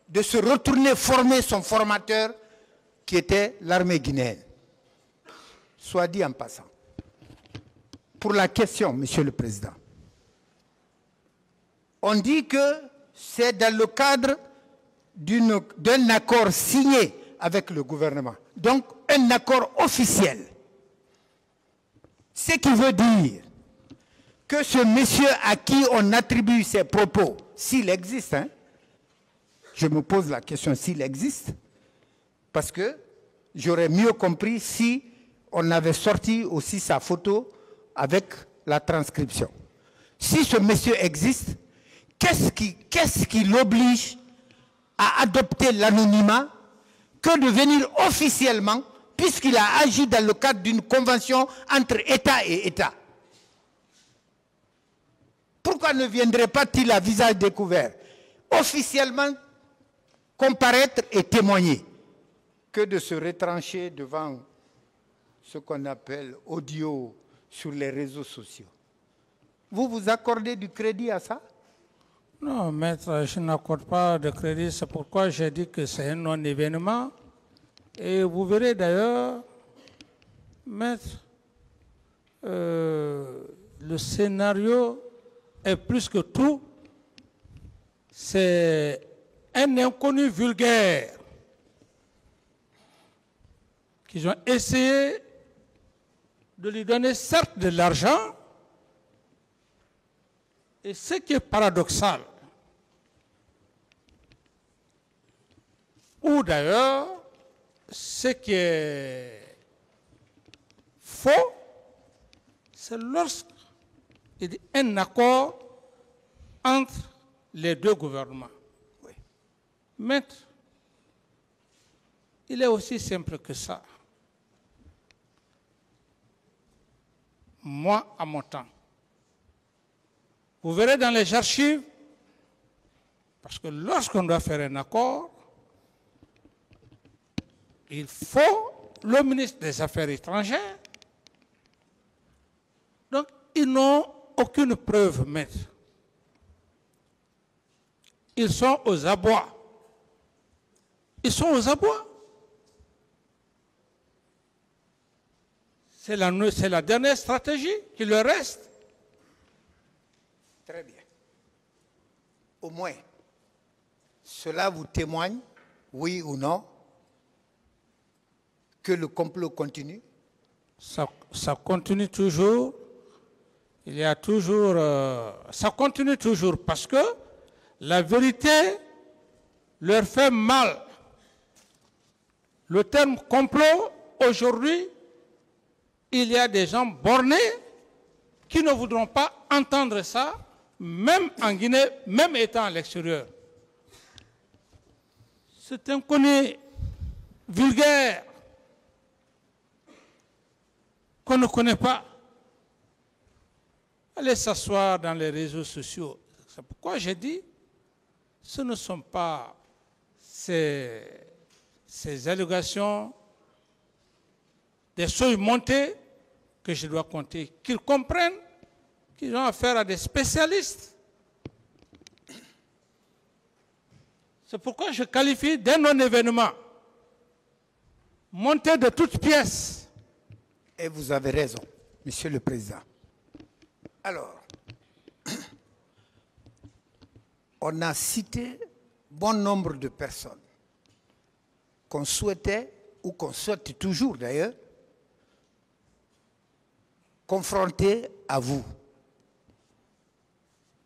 S2: de se retourner former son formateur qui était l'armée guinéenne. Soit dit en passant. Pour la question, Monsieur le Président, on dit que c'est dans le cadre d'un accord signé avec le gouvernement. Donc, un accord officiel. Ce qui veut dire que ce monsieur à qui on attribue ces propos, s'il existe, hein, je me pose la question s'il existe, parce que j'aurais mieux compris si on avait sorti aussi sa photo avec la transcription. Si ce monsieur existe, qu'est-ce qui l'oblige à adopter l'anonymat que de venir officiellement, puisqu'il a agi dans le cadre d'une convention entre État et État? Pourquoi ne viendrait pas-il à visage découvert, officiellement comparaître et témoigner, que de se retrancher devant ce qu'on appelle audio sur les réseaux sociaux? Vous vous accordez du crédit à ça?
S4: Non, maître, je n'accorde pas de crédit. C'est pourquoi j'ai dit que c'est un non-événement. Et vous verrez d'ailleurs, maître, le scénario est plus que tout, c'est un inconnu vulgaire qu'ils ont essayé de lui donner certes de l'argent, et ce qui est paradoxal, ou d'ailleurs, ce qui est faux, c'est lorsqu'il y a un accord entre les deux gouvernements. Oui. Maître, il est aussi simple que ça. Moi, à mon temps, vous verrez dans les archives, parce que lorsqu'on doit faire un accord, il faut le ministre des Affaires étrangères. Donc, ils n'ont aucune preuve, maître. Ils sont aux abois. Ils sont aux abois. C'est la dernière stratégie qui leur reste.
S2: Très bien. Au moins, cela vous témoigne, oui ou non, que le complot continue?
S4: Ça continue toujours. Il y a toujours... ça continue toujours parce que la vérité leur fait mal. Le terme complot, aujourd'hui, il y a des gens bornés qui ne voudront pas entendre ça, même en Guinée, même étant à l'extérieur. C'est un connu vulgaire qu'on ne connaît pas. Allez s'asseoir dans les réseaux sociaux. C'est pourquoi j'ai dit, ce ne sont pas ces allégations, des choses montées que je dois compter. Qu'ils comprennent qu'ils ont affaire à des spécialistes. C'est pourquoi je qualifie d'un non-événement monté de toutes pièces.
S2: Et vous avez raison, Monsieur le Président. Alors, on a cité bon nombre de personnes qu'on souhaitait, ou qu'on souhaite toujours d'ailleurs, confronter à vous.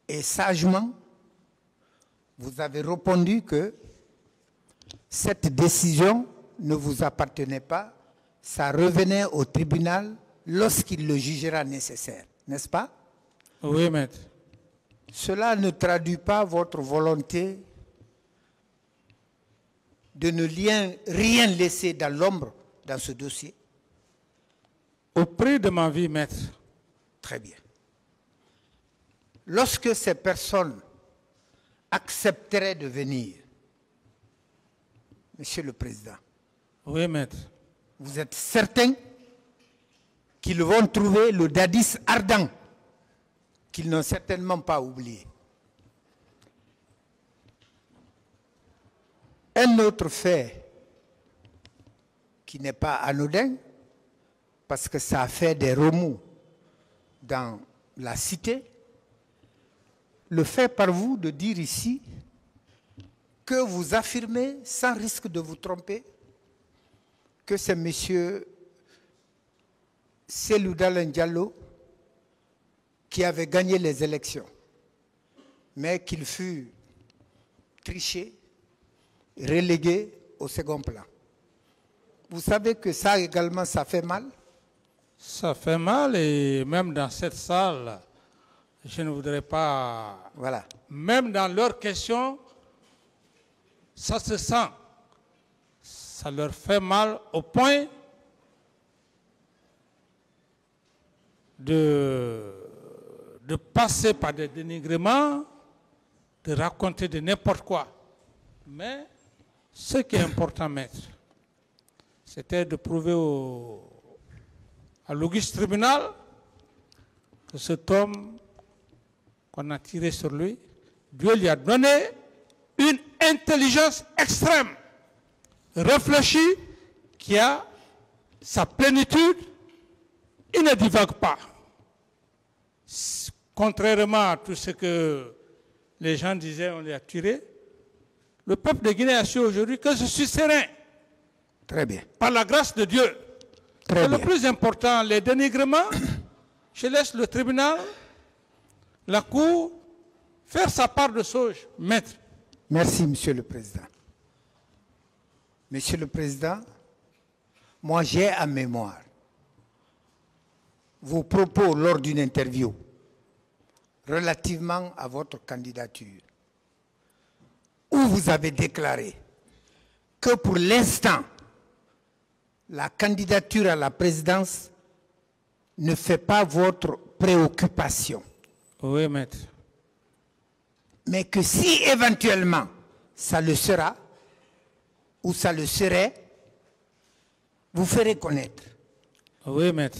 S2: Et sagement, vous avez répondu que cette décision ne vous appartenait pas, ça revenait au tribunal lorsqu'il le jugera nécessaire, n'est-ce pas?
S4: Oui, maître.
S2: Cela ne traduit pas votre volonté de ne rien laisser dans l'ombre dans ce dossier?
S4: Au prix de ma vie, maître.
S2: Très bien. Lorsque ces personnes accepteraient de venir, Monsieur le Président,
S4: oui, maître.
S2: vous êtes certain qu'ils vont trouver le dadis ardent qu'ils n'ont certainement pas oublié. Un autre fait qui n'est pas anodin, parce que ça a fait des remous dans la cité, le fait par vous de dire ici que vous affirmez, sans risque de vous tromper, que c'est M. Cellou Dalein Diallo qui avait gagné les élections, mais qu'il fut triché, relégué au second plan. Vous savez que ça également, ça fait mal?
S4: Ça fait mal, et même dans cette salle, je ne voudrais pas...
S2: Voilà.
S4: Même dans leurs questions, ça se sent. Ça leur fait mal au point de passer par des dénigrements, de raconter de n'importe quoi. Mais ce qui est important, maître, c'était de prouver à l'auguste tribunal que cet homme qu'on a tiré sur lui, Dieu lui a donné une intelligence extrême, réfléchie, qui a sa plénitude. Il ne divague pas. Contrairement à tout ce que les gens disaient, on les a tirés, le peuple de Guinée a su aujourd'hui que je suis serein.
S2: Très bien.
S4: Par la grâce de Dieu.
S2: Très
S4: Et
S2: bien.
S4: le plus important, les dénigrements, je laisse le tribunal, la cour, faire sa part de sauge, maître.
S2: Merci, Monsieur le Président. Monsieur le Président, moi j'ai en mémoire vos propos lors d'une interview relativement à votre candidature, où vous avez déclaré que pour l'instant, la candidature à la présidence ne fait pas votre préoccupation.
S4: Oui, maître.
S2: Mais que si éventuellement ça le sera, ou ça le serait, vous ferez connaître.
S4: Oui, maître.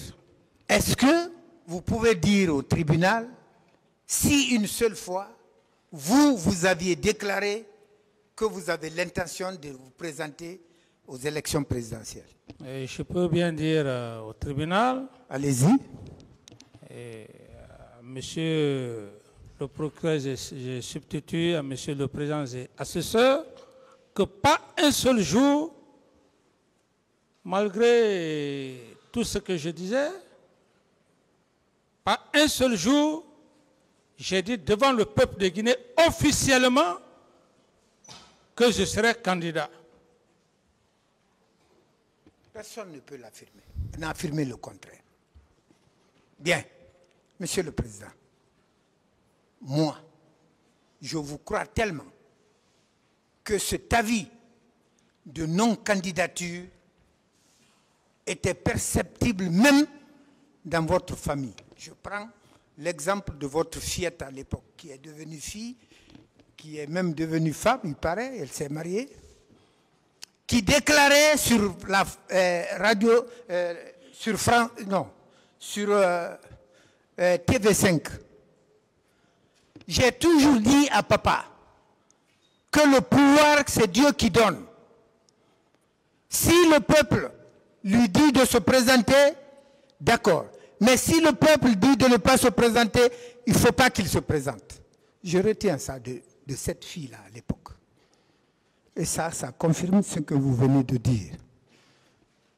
S2: Est-ce que vous pouvez dire au tribunal si une seule fois, vous aviez déclaré que vous avez l'intention de vous présenter aux élections présidentielles?
S4: Et je peux bien dire au tribunal,
S2: Allez-y.
S4: monsieur le procureur, j'ai substitué à monsieur le président et assesseur, que pas un seul jour, malgré tout ce que je disais, pas un seul jour, j'ai dit devant le peuple de Guinée officiellement que je serai candidat.
S2: Personne ne peut l'affirmer, n'affirmer le contraire. Bien, Monsieur le Président, moi, je vous crois tellement que cet avis de non-candidature était perceptible même dans votre famille. Je prends l'exemple de votre fillette à l'époque, qui est devenue fille, qui est même devenue femme, il paraît, elle s'est mariée, qui déclarait sur la radio, sur TV5. J'ai toujours dit à papa que le pouvoir, c'est Dieu qui donne. Si le peuple lui dit de se présenter, d'accord. Mais si le peuple dit de ne pas se présenter, il ne faut pas qu'il se présente. Je retiens ça de cette fille-là à l'époque. Et ça confirme ce que vous venez de dire.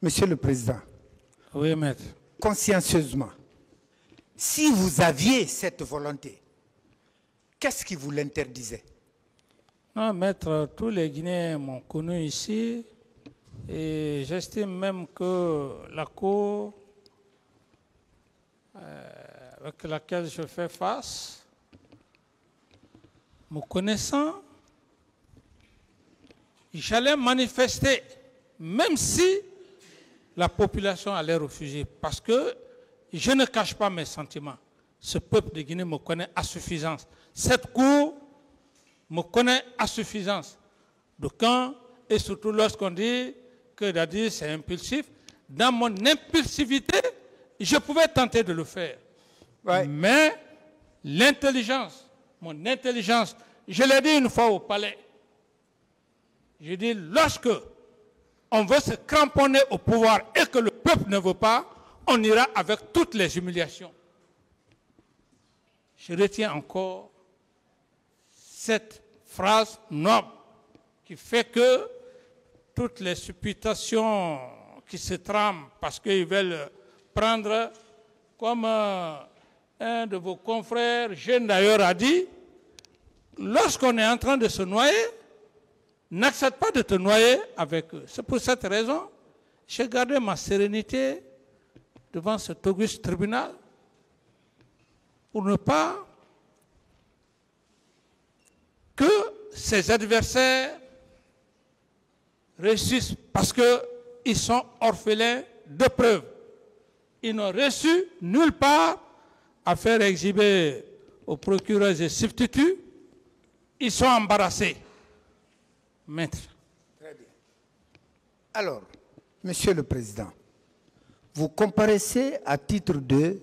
S2: Monsieur le Président,
S4: oui, maître.
S2: Consciencieusement, si vous aviez cette volonté, qu'est-ce qui vous l'interdisait?
S4: Non, maître, tous les Guinéens m'ont connu ici et j'estime même que la Cour avec laquelle je fais face, me connaissant, j'allais manifester, même si la population allait refuser, parce que je ne cache pas mes sentiments. Ce peuple de Guinée me connaît à suffisance. Cette Cour me connaît à suffisance. De quand, et surtout lorsqu'on dit que Dadi c'est impulsif, dans mon impulsivité, je pouvais tenter de le faire. Ouais. Mais l'intelligence, mon intelligence, je l'ai dit une fois au palais, je dis lorsque on veut se cramponner au pouvoir et que le peuple ne veut pas, on ira avec toutes les humiliations. Je retiens encore cette phrase noble qui fait que toutes les supputations qui se trament parce qu'ils veulent prendre, comme un de vos confrères, jeune d'ailleurs, a dit, lorsqu'on est en train de se noyer, n'accepte pas de te noyer avec eux. C'est pour cette raison, j'ai gardé ma sérénité devant cet auguste tribunal pour ne pas que ses adversaires réussissent parce qu'ils sont orphelins de preuves. Ils n'ont reçu nulle part à faire exhiber aux procureurs et substituts. Ils sont embarrassés. Maître.
S2: Très bien. Alors, Monsieur le Président, vous comparaissez à titre de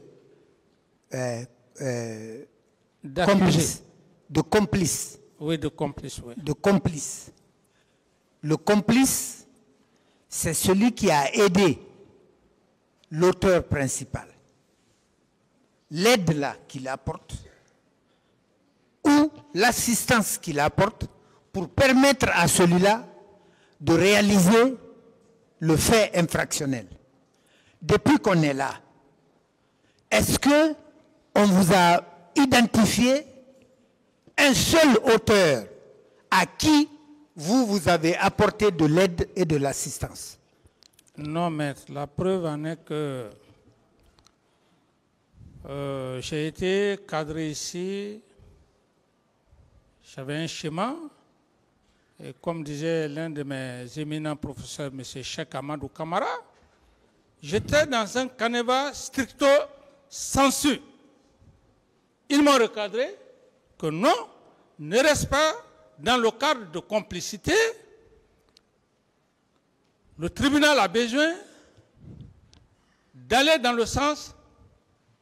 S2: complice. De complice.
S4: Oui, de complice, oui.
S2: De complice. Le complice, c'est celui qui a aidé l'auteur principal. L'aide là qu'il apporte ou l'assistance qu'il apporte pour permettre à celui-là de réaliser le fait infractionnel. Depuis qu'on est là, est-ce que on vous a identifié un seul auteur à qui vous avez apporté de l'aide et de l'assistance?
S4: Non, maître. La preuve en est que j'ai été cadré ici, j'avais un schéma, et comme disait l'un de mes éminents professeurs, M. Cheikh Amadou Kamara, j'étais dans un canevas stricto sensu. Ils m'ont recadré que non, ne reste pas dans le cadre de complicité. Le tribunal a besoin d'aller dans le sens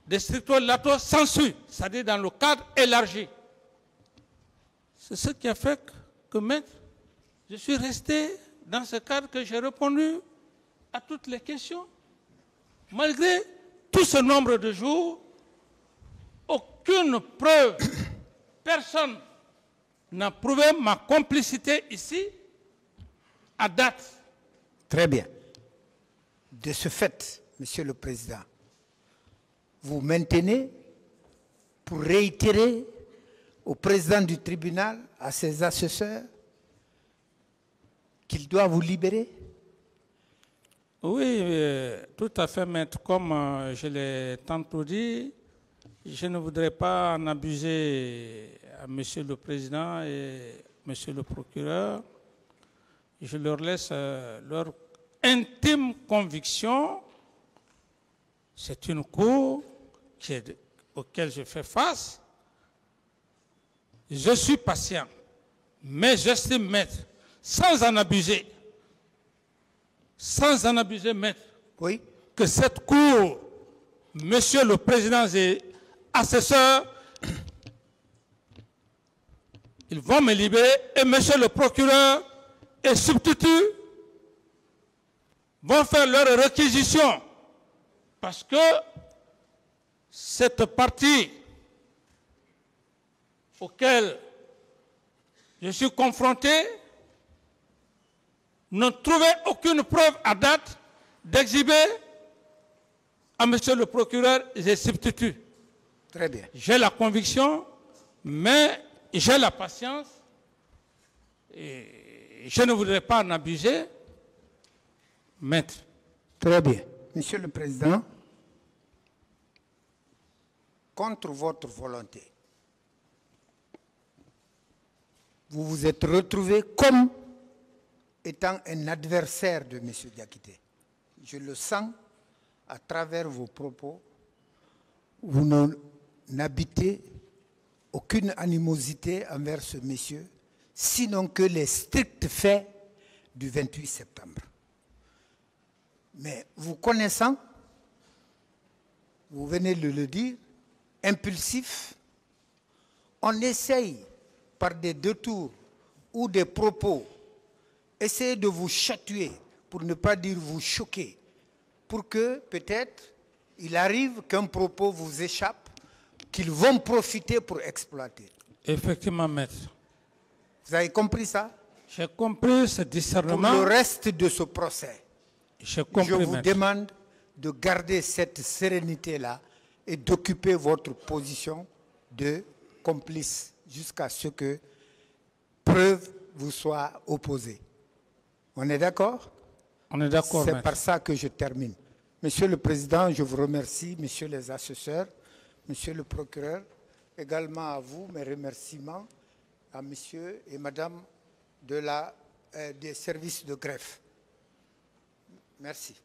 S4: de stricto lato sensu, c'est-à-dire dans le cadre élargi. C'est ce qui a fait que maître, je suis resté dans ce cadre que j'ai répondu à toutes les questions. Malgré tout ce nombre de jours, aucune preuve, personne n'a prouvé ma complicité ici à date.
S2: Très bien. De ce fait, Monsieur le Président, vous maintenez pour réitérer au président du tribunal, à ses assesseurs, qu'il doit vous libérer?
S4: Oui, tout à fait, maître. Comme je l'ai tantôt dit, je ne voudrais pas en abuser à Monsieur le Président et Monsieur le Procureur. je leur laisse leur intime conviction. C'est une cour auquel je fais face. Je suis patient, mais j'estime, maître, sans en abuser, maître,
S2: Oui.
S4: que cette cour, monsieur le président et assesseur, ils vont me libérer et monsieur le procureur et substitut vont faire leur réquisition parce que cette partie auquel je suis confronté ne trouvait aucune preuve à date d'exhiber à monsieur le procureur et substitut.
S2: Très bien.
S4: J'ai la conviction, mais j'ai la patience et je ne voudrais pas en abuser, maître.
S2: Très bien. Monsieur le Président, contre votre volonté, vous vous êtes retrouvé comme étant un adversaire de M. Diakité. Je le sens à travers vos propos. Vous n'habitez aucune animosité envers ce monsieur, sinon que les stricts faits du 28 septembre. Mais vous connaissant, vous venez de le dire, impulsif, on essaye par des détours ou des propos, essayer de vous chatouiller, pour ne pas dire vous choquer, pour que peut-être il arrive qu'un propos vous échappe, qu'ils vont profiter pour exploiter.
S4: Effectivement, maître.
S2: Vous avez compris ça?
S4: J'ai compris ce
S2: Pour
S4: discernement.
S2: le reste de ce procès,
S4: J'ai compris,
S2: je vous
S4: maître.
S2: demande de garder cette sérénité-là et d'occuper votre position de complice jusqu'à ce que preuve vous soit opposée. On est d'accord?
S4: On est d'accord,
S2: C'est
S4: maître.
S2: par ça que je termine. Monsieur le Président, je vous remercie, messieurs les assesseurs, monsieur le procureur, également à vous, mes remerciements à monsieur et madame des services de greffe. Merci.